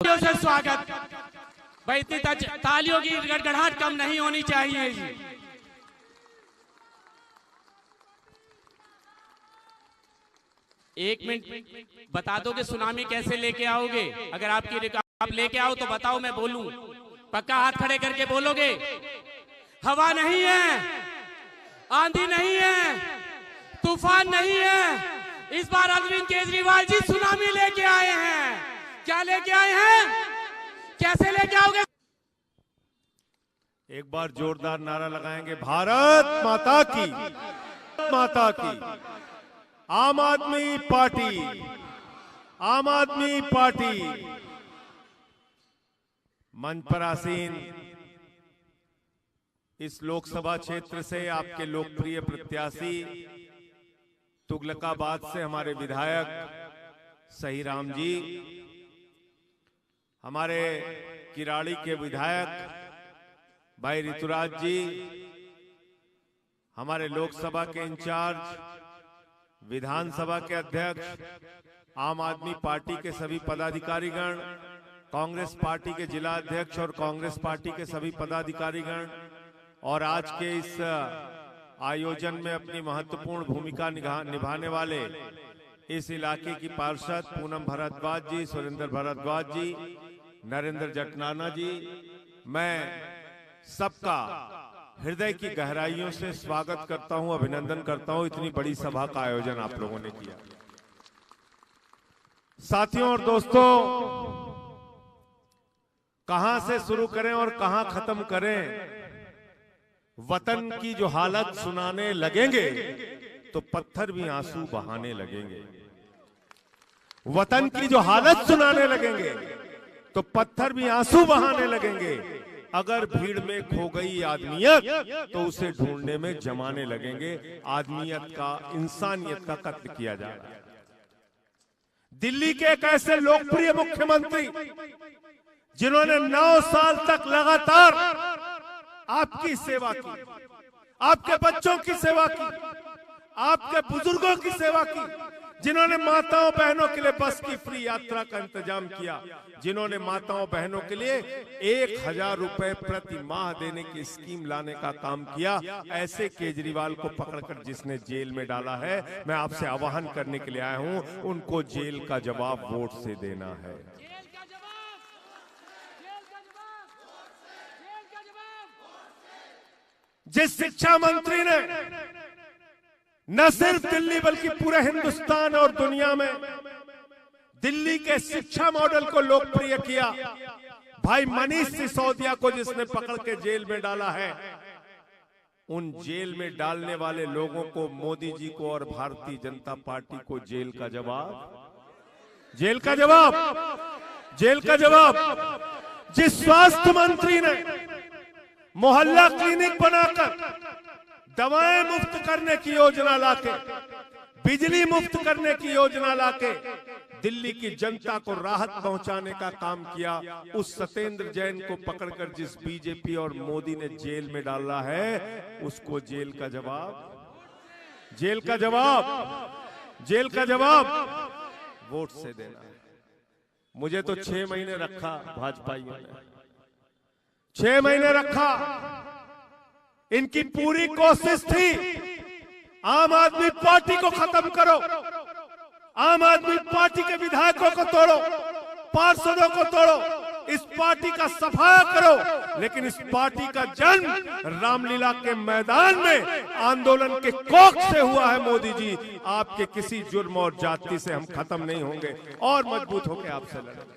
से स्वागत। भाई इतनी तालियों की गड़गड़ाहट कम नहीं होनी चाहिए जी। एक मिनट बता दो कि सुनामी कैसे लेके आओगे। अगर आप लेके आओ तो बताओ, मैं बोलूं। पक्का हाथ खड़े करके बोलोगे। हवा नहीं है, आंधी नहीं है, तूफान नहीं है। इस बार अरविंद केजरीवाल जी सुनामी लेके आए हैं। क्या लेके आए हैं, कैसे लेके आओगे? एक बार जोरदार नारा लगाएंगे, भारत माता की, माता की। आम आदमी पार्टी, आम आदमी पार्टी। मंच पर आसीन इस लोकसभा क्षेत्र से आपके लोकप्रिय प्रत्याशी, तुगलकाबाद से हमारे विधायक सही राम जी, हमारे किराड़ी के विधायक भाई ऋतुराज जी, हमारे लोकसभा के इंचार्ज, विधानसभा के अध्यक्ष, आम आदमी पार्टी के सभी पदाधिकारीगण, कांग्रेस पार्टी के जिला अध्यक्ष और कांग्रेस पार्टी के सभी पदाधिकारीगण, और आज के इस आयोजन में अपनी महत्वपूर्ण भूमिका निभाने वाले इस इलाके की पार्षद पूनम भारद्वाज जी, सुरेंद्र भारद्वाज जी, नरेंद्र जटनाना जी, मैं सबका हृदय की गहराइयों से स्वागत करता हूं, अभिनंदन करता हूं। इतनी बड़ी सभा का आयोजन आप लोगों ने किया। साथियों और दोस्तों, कहां से शुरू करें और कहां खत्म करें? वतन की जो हालत सुनाने लगेंगे तो पत्थर भी आंसू बहाने लगेंगे। वतन की जो हालत सुनाने लगेंगे तो पत्थर भी आंसू बहाने लगेंगे। अगर भीड़ में खो गई आदमियत तो उसे ढूंढने में जमाने लगेंगे। आदमियत का, इंसानियत का कत्ल किया जा रहा है। दिल्ली के एक ऐसे लोकप्रिय मुख्यमंत्री जिन्होंने 9 साल तक लगातार आपकी सेवा की, आपके बच्चों की सेवा की, आपके बुजुर्गों की सेवा की, जिन्होंने माताओं बहनों के लिए बस की फ्री यात्रा का इंतजाम किया, जिन्होंने माताओं बहनों के लिए 1000 रुपए प्रति माह देने की स्कीम लाने का काम किया, ऐसे केजरीवाल को पकड़कर जिसने जेल में डाला है, मैं आपसे आह्वान करने के लिए आया हूं, उनको जेल का जवाब वोट से देना है। जिस शिक्षा मंत्री ने न सिर्फ दिल्ली बल्कि पूरे हिंदुस्तान और दुनिया में दिल्ली के शिक्षा मॉडल को लोकप्रिय किया, भाई मनीष सिसोदिया को जिसने पकड़ के जेल में डाला है, उन जेल में डालने वाले लोगों को, मोदी जी को और भारतीय जनता पार्टी को जेल का जवाब, जेल का जवाब, जेल का जवाब। जिस स्वास्थ्य मंत्री ने मोहल्ला क्लिनिक बनाकर दवाएं मुफ्त करने की योजना लाके, बिजली मुफ्त करने की योजना लाके दिल्ली की जनता को राहत पहुंचाने का काम किया, उस सत्येंद्र जैन को पकड़कर जिस बीजेपी और मोदी ने जेल में डाला है, उसको जेल का जवाब, जेल का जवाब, जेल का जवाब वोट से देना है। मुझे तो 6 महीने रखा भाजपाइयों ने, 6 महीने रखा। इनकी पूरी कोशिश थी आम आदमी पार्टी को खत्म करो, आम आदमी पार्टी के विधायकों को तोड़ो, पार्षदों को तोड़ो, इस पार्टी का सफाया करो। लेकिन इस पार्टी का जन्म रामलीला के मैदान में आंदोलन के कोख से हुआ है। मोदी जी, आपके किसी जुर्म और जाति से हम खत्म नहीं होंगे और मजबूत होकर आपसे लड़ेंगे।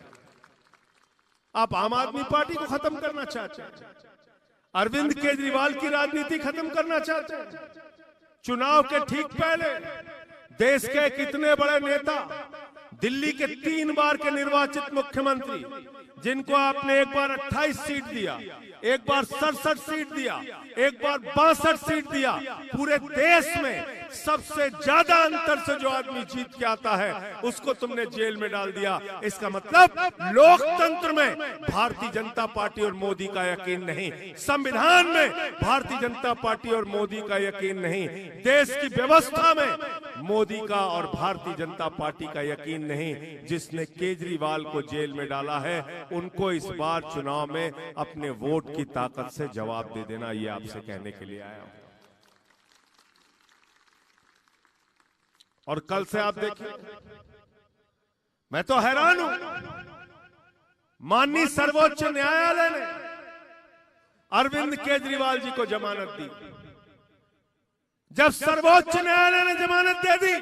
आप आम आदमी पार्टी को खत्म करना चाहते हैं, अरविंद केजरीवाल की राजनीति खत्म करना चाहते हैं। चुनाव के ठीक पहले देश के कितने बड़े नेता, दिल्ली के 3 बार के निर्वाचित मुख्यमंत्री, जिनको आपने एक बार 28 सीट दिया, एक बार 67 सीट दिया, एक बार 62 सीट दिया, पूरे देश में सबसे ज्यादा अंतर से जो आदमी जीत के आता है उसको तुमने जेल में डाल दिया। इसका मतलब लोकतंत्र में भारतीय जनता पार्टी और मोदी का यकीन नहीं, संविधान में भारतीय जनता पार्टी और मोदी का यकीन नहीं, देश की व्यवस्था में मोदी का और भारतीय जनता पार्टी का यकीन नहीं। जिसने केजरीवाल को जेल में डाला है उनको इस बार चुनाव में अपने वोट की ताकत से जवाब दे देना, ये आपसे कहने के लिए आया हूं। और कल से आप देखिए, मैं तो हैरान हूं, माननीय सर्वोच्च न्यायालय ने अरविंद केजरीवाल जी को जमानत दी। जब सर्वोच्च न्यायालय ने जमानत दे दी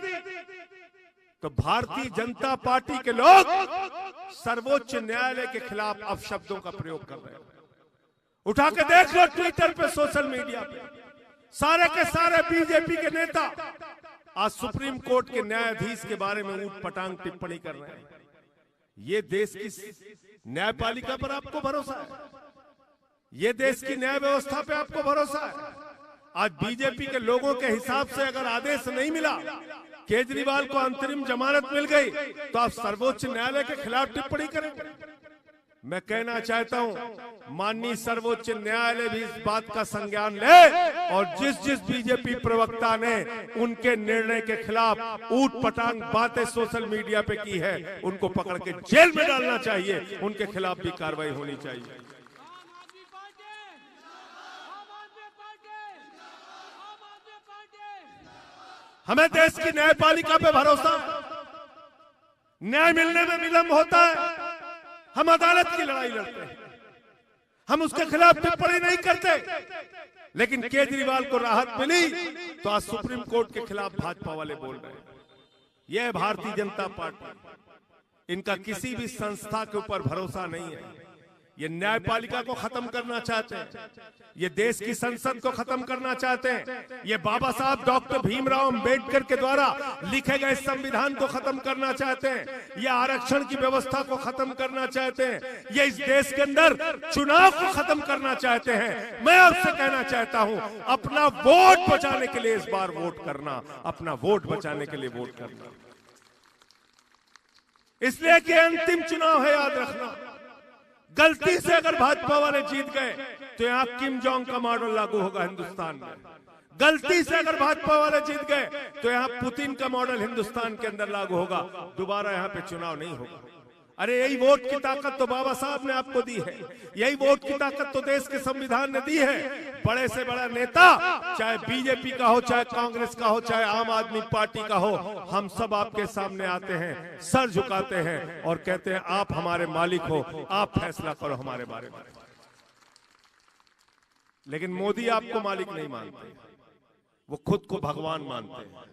तो भारतीय जनता पार्टी के लोग सर्वोच्च न्यायालय के खिलाफ अपशब्दों का प्रयोग कर रहे हैं। उठा के देख लो ट्विटर पे, सोशल मीडिया पे, सारे के सारे बीजेपी के नेता आज सुप्रीम कोर्ट के न्यायाधीश के बारे में ऊट पटांग टिप्पणी कर रहे हैं। ये देश की न्यायपालिका पर आपको भरोसा है? ये देश की न्याय व्यवस्था पे आपको भरोसा है? आज बीजेपी के लोगों के हिसाब से अगर आदेश नहीं मिला, केजरीवाल को अंतरिम जमानत मिल गई, तो आप सर्वोच्च न्यायालय के खिलाफ टिप्पणी करेंगे? मैं कहना चाहता हूं, माननीय सर्वोच्च न्यायालय भी इस बात का संज्ञान ले और जिस जिस बीजेपी प्रवक्ता ने उनके निर्णय के खिलाफ ऊट पटांग बातें सोशल मीडिया पे की है, उनको पकड़ के जेल में डालना चाहिए, उनके खिलाफ भी कार्रवाई होनी चाहिए। हमें देश की न्यायपालिका पे भरोसा है। न्याय मिलने में विलंब होता है, हम अदालत की लड़ाई लड़ते हैं, हम उसके खिलाफ टिप्पणी नहीं करते। लेकिन केजरीवाल को राहत मिली तो आज सुप्रीम कोर्ट के खिलाफ भाजपा वाले बोल रहे हैं। यह भारतीय जनता पार्टी, इनका किसी भी संस्था के ऊपर भरोसा नहीं है। ये न्यायपालिका को खत्म करना चाहते हैं, ये देश की संसद को खत्म करना चाहते हैं, ये बाबा साहब डॉक्टर भीमराव अंबेडकर के द्वारा लिखे गए संविधान को खत्म करना चाहते हैं, ये आरक्षण की व्यवस्था को खत्म करना चाहते हैं, ये इस देश के अंदर चुनाव को खत्म करना चाहते हैं। मैं आपसे कहना चाहता हूं, अपना वोट बचाने के लिए इस बार वोट करना, अपना वोट बचाने के लिए वोट करना, इसलिए कि अंतिम चुनाव है। याद रखना, गलती से अगर भाजपा वाले जीत गए तो यहां किम जोंग का मॉडल लागू होगा हिंदुस्तान में। गलती से अगर भाजपा वाले जीत गए तो यहां पुतिन का मॉडल हिंदुस्तान के अंदर लागू होगा। दोबारा यहां पे चुनाव नहीं होगा। अरे यही वोट की ताकत तो बाबा साहब ने आपको दी है, यही वोट की ताकत तो देश के संविधान ने दी है। बड़े से बड़ा नेता, चाहे बीजेपी का हो, चाहे कांग्रेस का हो, चाहे आम आदमी पार्टी का हो, हम सब आपके सामने आते हैं, सर झुकाते हैं और कहते हैं आप हमारे मालिक हो, आप फैसला करो हमारे बारे में। लेकिन मोदी आपको मालिक नहीं मानते, वो खुद को भगवान मानते हैं।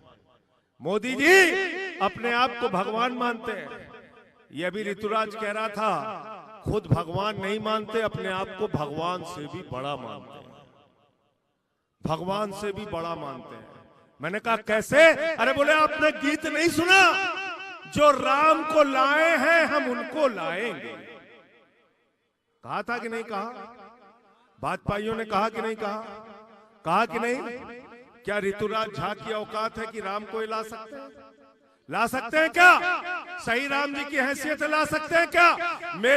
मोदी जी अपने आप को भगवान मानते हैं। ये अभी ऋतुराज कह रहा था, खुद भगवान नहीं मानते, अपने आप को भगवान से भी बड़ा मानते हैं, भगवान से भी बड़ा मानते हैं। मैंने कहा कैसे? अरे बोले आपने गीत नहीं सुना, जो राम को लाए हैं हम उनको लाएंगे। कहा था कि नहीं कहा? भाजपाइयों ने कहा कि नहीं कहा? कहा कि नहीं? क्या ऋतुराज झा की औकात है कि राम को ला सकते हैं? ला सकते हैं क्या? सही राम जी की हैसियत ला सकते हैं क्या? मेरी